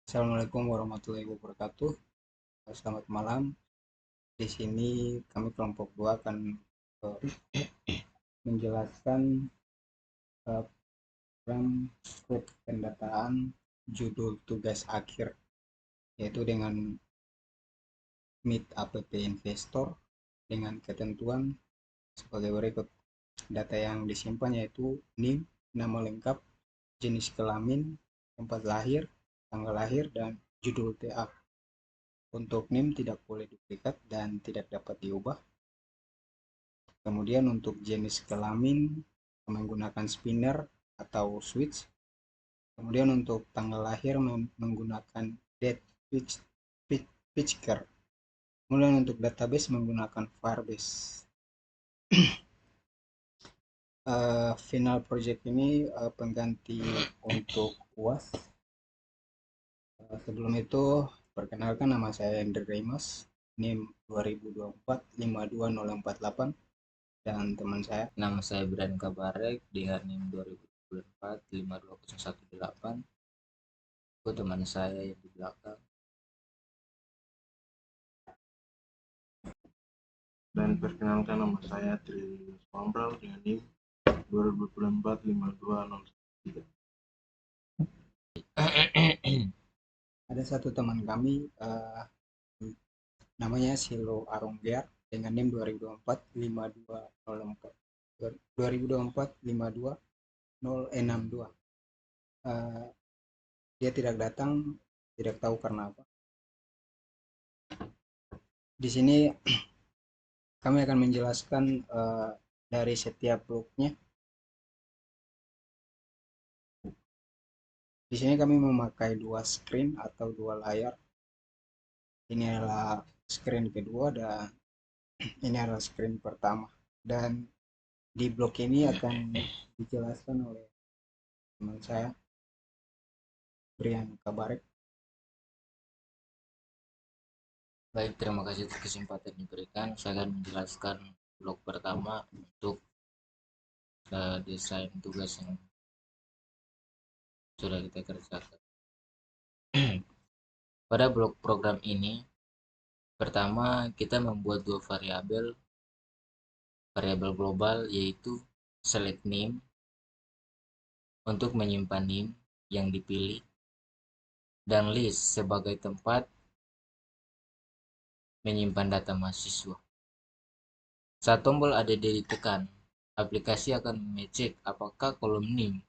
Assalamualaikum warahmatullahi wabarakatuh. Selamat malam. Di sini kami kelompok 2 akan menjelaskan program script pendataan judul tugas akhir, yaitu dengan Meet App Investor dengan ketentuan sebagai berikut. Data yang disimpan yaitu NIM, nama lengkap, jenis kelamin, tempat lahir, tanggal lahir, dan judul TA. Untuk NIM tidak boleh duplikat dan tidak dapat diubah. Kemudian untuk jenis kelamin menggunakan spinner atau switch. Kemudian untuk tanggal lahir menggunakan date pitchker. Kemudian untuk database menggunakan Firebase. Final project ini pengganti untuk UAS. Sebelum itu perkenalkan, nama saya Ender Remus, NIM 2024 52048, dan teman saya. Nama saya Brian Kabarek dengan NIM 2024 52018. Itu teman saya yang di belakang. Dan perkenalkan, nama saya Tri Swambral dengan NIM 2024 52013. Ada satu teman kami namanya Silo Aronggear dengan NIM 2024 5204 2024 52062. Dia tidak datang, tidak tahu karena apa. Di sini kami akan menjelaskan dari setiap bloknya. Di sini kami memakai dua screen atau dua layar. Ini adalah screen kedua dan ini adalah screen pertama. Dan di blok ini akan dijelaskan oleh teman saya, Brian Kabarek. Baik, terima kasih atas kesempatan diberikan. Saya akan menjelaskan blok pertama untuk desain tugas yang sudah kita kerjakan. Pada blok program ini, pertama kita membuat dua variabel global, yaitu select name untuk menyimpan name yang dipilih, dan list sebagai tempat menyimpan data mahasiswa. Saat tombol ADD ditekan, aplikasi akan mengecek apakah kolom NIM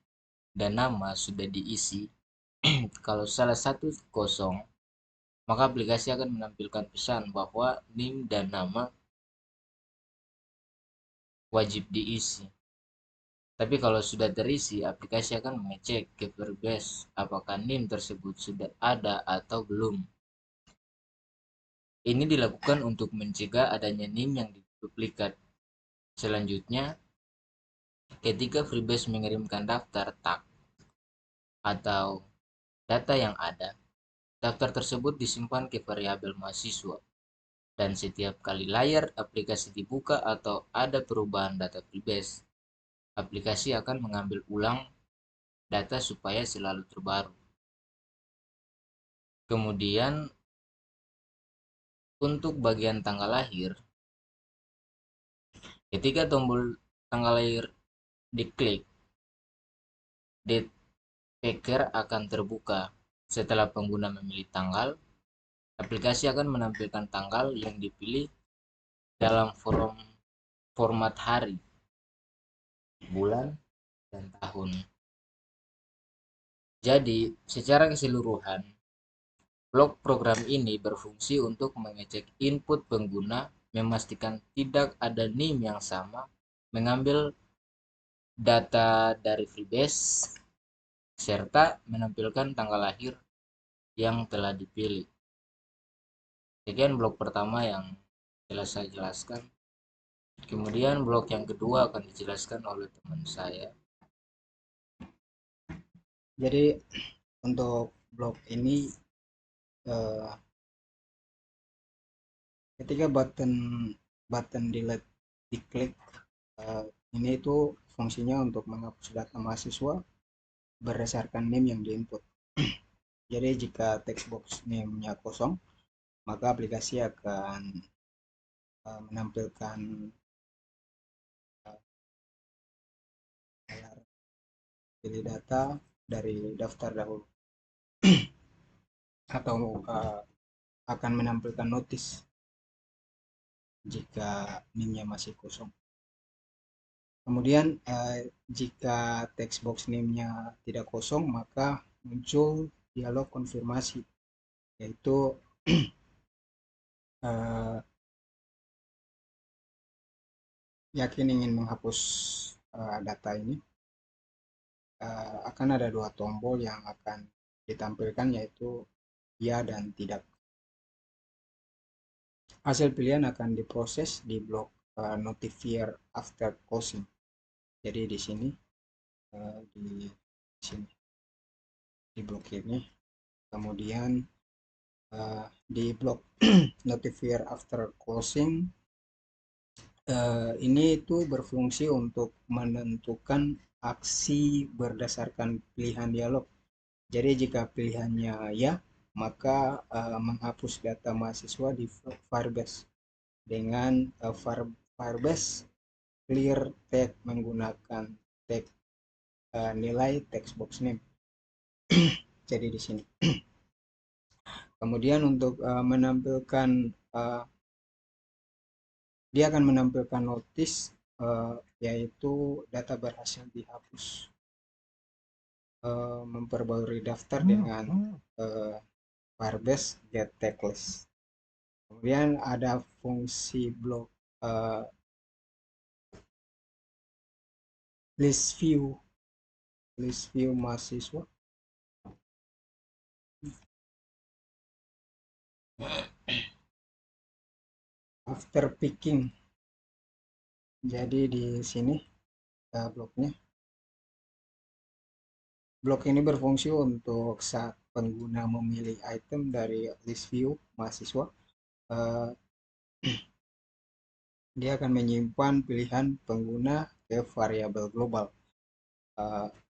dan nama sudah diisi. Kalau salah satu kosong, maka aplikasi akan menampilkan pesan bahwa NIM dan nama wajib diisi. Tapi kalau sudah terisi, aplikasi akan mengecek ke Firebase apakah NIM tersebut sudah ada atau belum. Ini dilakukan untuk mencegah adanya NIM yang diduplikat. Selanjutnya, ketika Firebase mengirimkan daftar tag atau data yang ada, daftar tersebut disimpan ke variabel mahasiswa. Dan setiap kali layar aplikasi dibuka atau ada perubahan data Firebase, aplikasi akan mengambil ulang data supaya selalu terbaru. Kemudian untuk bagian tanggal lahir, ketika tombol tanggal lahir diklik, date picker akan terbuka. Setelah pengguna memilih tanggal, aplikasi akan menampilkan tanggal yang dipilih dalam format hari, bulan, dan tahun. Jadi, secara keseluruhan, blok program ini berfungsi untuk mengecek input pengguna, memastikan tidak ada NIM yang sama, mengambil data dari Firebase, serta menampilkan tanggal lahir yang telah dipilih. Sekian blok pertama yang telah saya jelaskan. Kemudian blok yang kedua akan dijelaskan oleh teman saya. Jadi untuk blok ini ketika button delete diklik, ini itu fungsinya untuk menghapus data mahasiswa berdasarkan name yang diinput. Jadi jika text box name-nya kosong, maka aplikasi akan menampilkan pilih data dari daftar dahulu atau akan menampilkan notis jika name-nya masih kosong. Kemudian jika text box name-nya tidak kosong, maka muncul dialog konfirmasi, yaitu yakin ingin menghapus data ini. Akan ada dua tombol yang akan ditampilkan, yaitu ya dan tidak. Hasil pilihan akan diproses di blok notifier after closing. Jadi di sini di blok ini. Kemudian di blok notifier after closing ini itu berfungsi untuk menentukan aksi berdasarkan pilihan dialog. Jadi jika pilihannya ya, maka menghapus data mahasiswa di Firebase dengan Firebase clear tag menggunakan tag nilai text box name. Jadi di sini. Kemudian untuk menampilkan dia akan menampilkan notis yaitu data berhasil dihapus. Memperbarui daftar dengan Firebase get tag list. Kemudian ada fungsi blok list view mahasiswa. After picking. Jadi di sini bloknya. Blok ini berfungsi untuk saat pengguna memilih item dari list view mahasiswa. Dia akan menyimpan pilihan pengguna ke variabel global.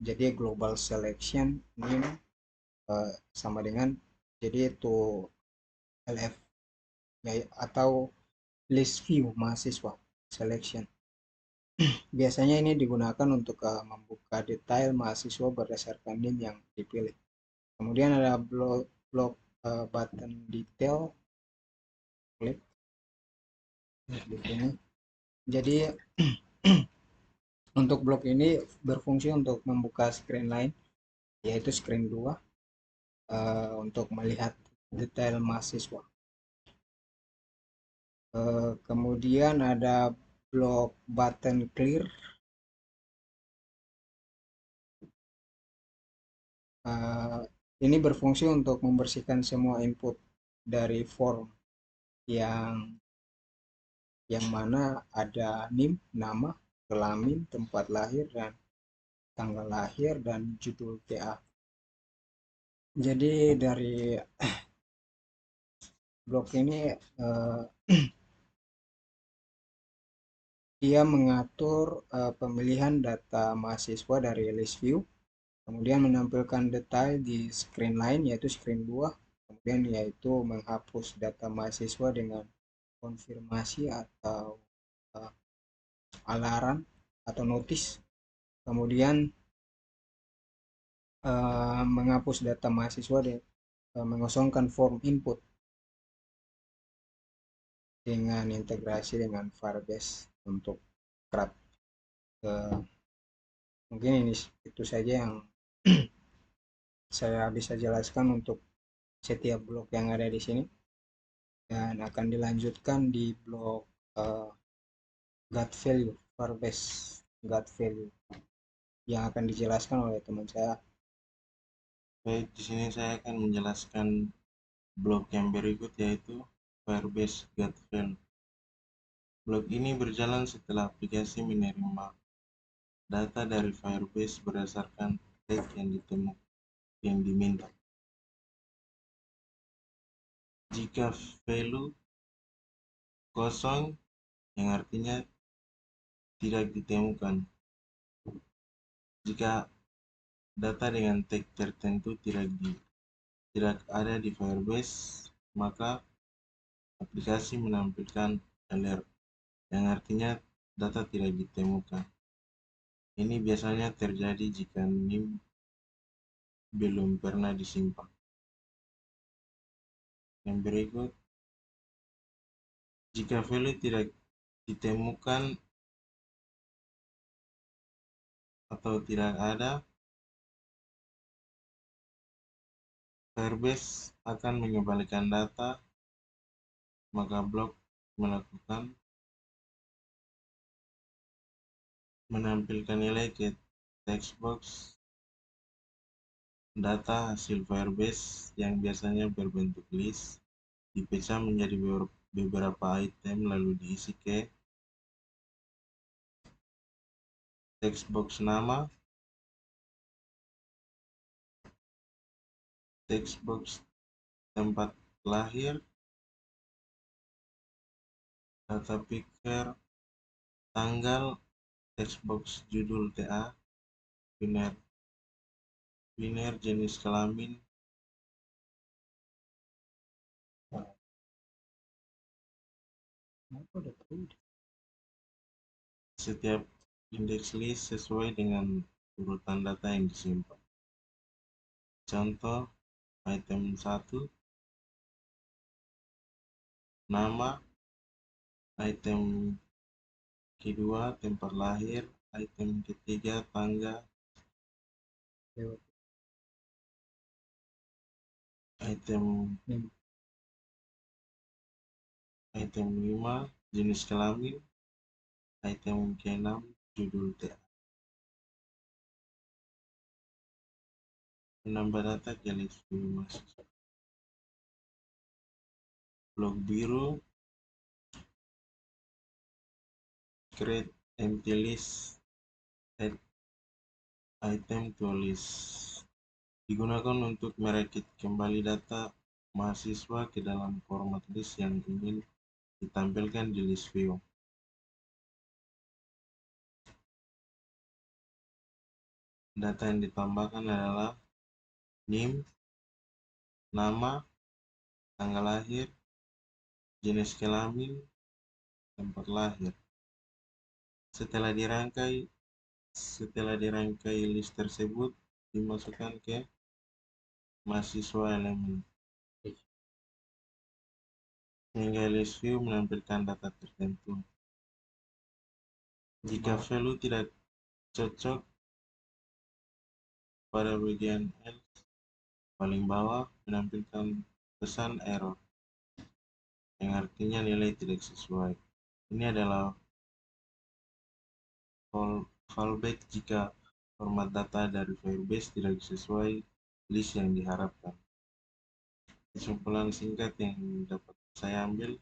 Jadi global selection name sama dengan jadi itu LF ya, atau list view mahasiswa selection. Biasanya ini digunakan untuk membuka detail mahasiswa berdasarkan name yang dipilih. Kemudian ada blok button detail, klik di sini. Jadi untuk blok ini berfungsi untuk membuka screen lain, yaitu screen 2 untuk melihat detail mahasiswa. Kemudian ada blok button clear. Ini berfungsi untuk membersihkan semua input dari form yang mana ada NIM, nama, kelamin, tempat lahir, dan tanggal lahir, dan judul TA. Jadi dari blok ini dia mengatur pemilihan data mahasiswa dari list view, kemudian menampilkan detail di screen lain yaitu screen 2, kemudian yaitu menghapus data mahasiswa dengan konfirmasi atau alarm atau notis, kemudian menghapus data mahasiswa mengosongkan form input dengan integrasi dengan Firebase untuk CRUD. Mungkin ini itu saja yang saya bisa jelaskan untuk setiap blok yang ada di sini, dan akan dilanjutkan di blok God value, Firebase God value yang akan dijelaskan oleh teman saya. Baik, di sini saya akan menjelaskan blok yang berikut, yaitu Firebase get value. Blok ini berjalan setelah aplikasi menerima data dari Firebase berdasarkan tag yang diminta. Jika value kosong, yang artinya tidak ditemukan. Jika data dengan tag tertentu tidak tidak ada di Firebase, maka aplikasi menampilkan alert, yang artinya data tidak ditemukan. Ini biasanya terjadi jika NIM belum pernah disimpan. Yang berikut, jika value tidak ditemukan atau tidak ada, Firebase akan mengembalikan data, maka blok melakukan menampilkan nilai ke text box data hasil Firebase yang biasanya berbentuk list, dipecah menjadi beberapa item lalu diisi ke text box nama, text box tempat lahir, data picker, tanggal, text box judul TA, biner, jenis kelamin, setiap index list sesuai dengan urutan data yang disimpan. Contoh, item 1, nama, item kedua, tempat lahir, item ketiga, tanggal, item 5, jenis kelamin, item ke-6, judul TA. Menambah data ke list mahasiswa. Blok biru, create empty list, add item to list. Digunakan untuk merakit kembali data mahasiswa ke dalam format list yang ingin ditampilkan di list view. Data yang ditambahkan adalah NIM, nama, tanggal lahir, jenis kelamin, tempat lahir. Setelah dirangkai list tersebut dimasukkan ke mahasiswa elemen, hingga list view menampilkan data tertentu. Jika value tidak cocok pada bagian else, paling bawah menampilkan pesan error, yang artinya nilai tidak sesuai. Ini adalah fallback jika format data dari Firebase tidak sesuai list yang diharapkan. Kesimpulan singkat yang dapat saya ambil,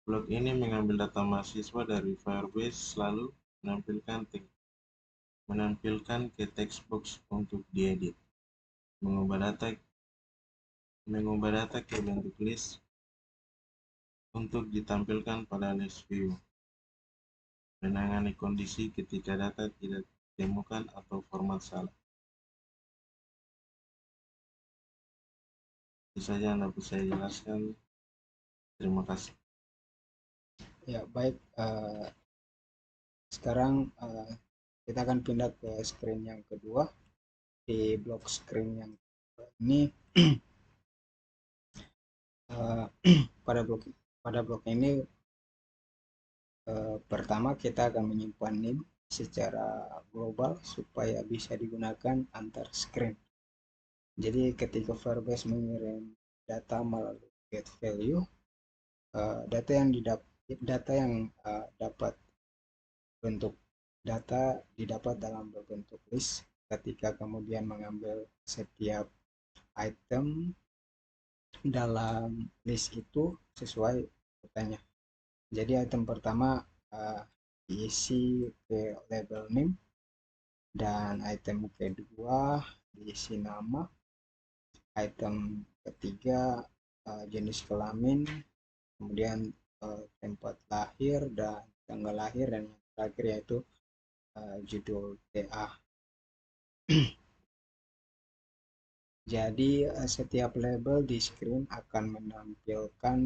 blok ini mengambil data mahasiswa dari Firebase lalu menampilkan ke text box untuk diedit, mengubah data ke bentuk list untuk ditampilkan pada list view, menangani kondisi ketika data tidak ditemukan atau format salah. Itu saja yang dapat saya jelaskan. Terima kasih. Ya, baik. Sekarang kita akan pindah ke screen yang kedua. Di blok screen yang kedua ini pada blok ini pertama kita akan menyimpan NIM secara global supaya bisa digunakan antar screen. Jadi ketika Firebase mengirim data melalui get value, data yang dapat bentuk data didapat dalam berbentuk list ketika kemudian mengambil setiap item dalam list itu sesuai urutannya. Jadi item pertama diisi ke label name, dan item kedua diisi nama, item ketiga jenis kelamin, kemudian tempat lahir dan tanggal lahir, dan yang terakhir yaitu judul TA. Jadi setiap label di screen akan menampilkan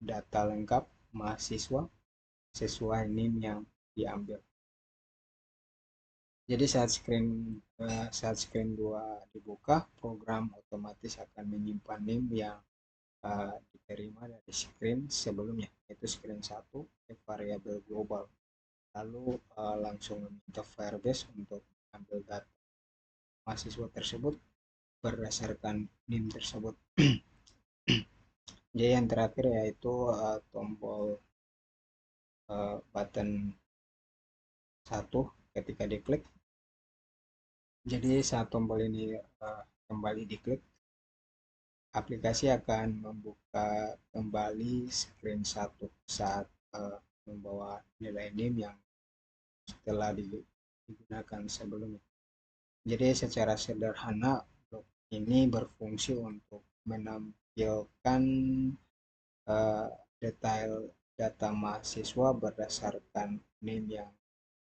data lengkap mahasiswa sesuai NIM yang diambil. Jadi saat screen 2 dibuka, program otomatis akan menyimpan NIM yang diterima dari screen sebelumnya, yaitu screen 1 variabel global. Lalu langsung meminta Firebase untuk mengambil data mahasiswa tersebut berdasarkan NIM tersebut. Jadi yang terakhir yaitu tombol button 1 ketika diklik. Jadi saat tombol ini kembali diklik, aplikasi akan membuka kembali screen 1 saat membawa nilai NIM yang setelah digunakan sebelumnya. Jadi secara sederhana blok ini berfungsi untuk menampilkan detail data mahasiswa berdasarkan NIM yang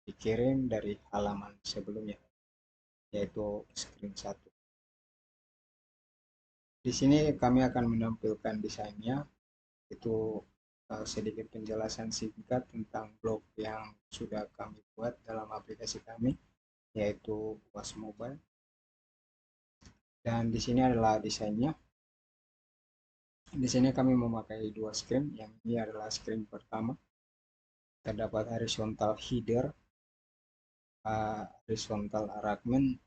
dikirim dari halaman sebelumnya, yaitu screen 1. Di sini kami akan menampilkan desainnya, itu sedikit penjelasan singkat tentang blog yang sudah kami buat dalam aplikasi kami, yaitu UAS Mobile. Dan di sini adalah desainnya. Di sini kami memakai 2 screen. Yang ini adalah screen pertama. Terdapat horizontal header, horizontal arrangement,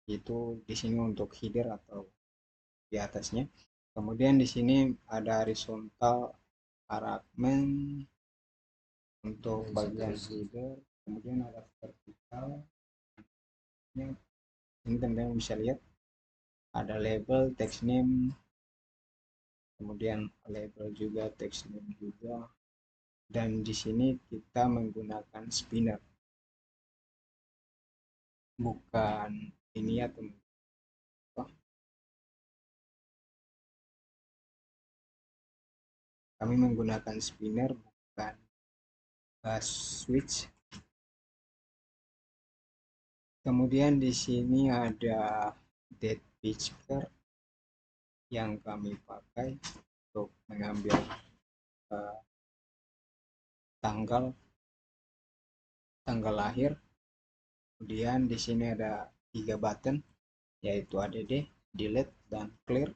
itu di sini untuk header atau di atasnya. Kemudian di sini ada horizontal arrangement untuk bagian header. Kemudian ada vertikal. Ini teman-teman bisa lihat ada label, text name, kemudian label juga, text name juga. Dan di sini kita menggunakan spinner, bukan ini ya teman. Kami menggunakan spinner, bukan switch. Kemudian di sini ada date picker yang kami pakai untuk mengambil tanggal lahir. Kemudian di sini ada 3 button, yaitu add, delete, dan clear.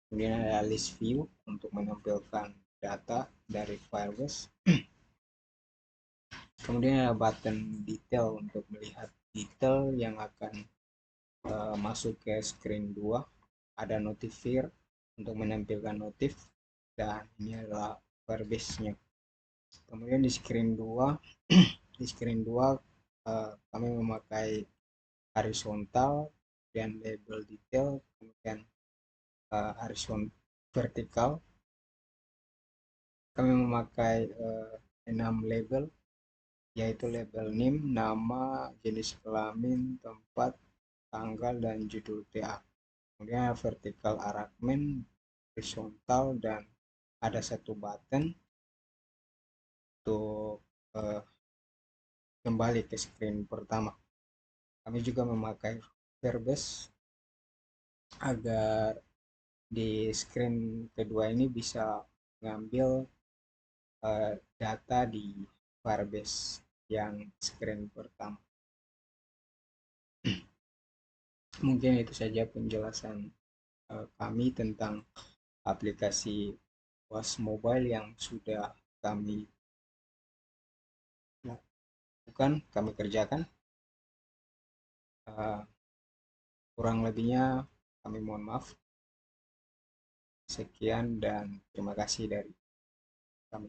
Kemudian ada list view untuk menampilkan data dari Firebase. Kemudian ada button detail untuk melihat detail yang akan masuk ke screen 2. Ada notifier untuk menampilkan notif, dan ini adalah Firebase-nya. Kemudian di screen 2 kami memakai horizontal dan label detail, kemudian horizontal vertikal. Kami memakai 6 label, yaitu label NIM, nama, jenis kelamin, tempat, tanggal, dan judul TA. Kemudian vertikal arrangement, horizontal, dan ada 1 button untuk kembali ke screen pertama. Kami juga memakai Firebase agar di screen kedua ini bisa mengambil data di Firebase yang screen pertama. Mungkin itu saja penjelasan kami tentang aplikasi UAS Mobile yang sudah kami lakukan, kami kerjakan. Kurang lebihnya kami mohon maaf. Sekian dan terima kasih dari kami.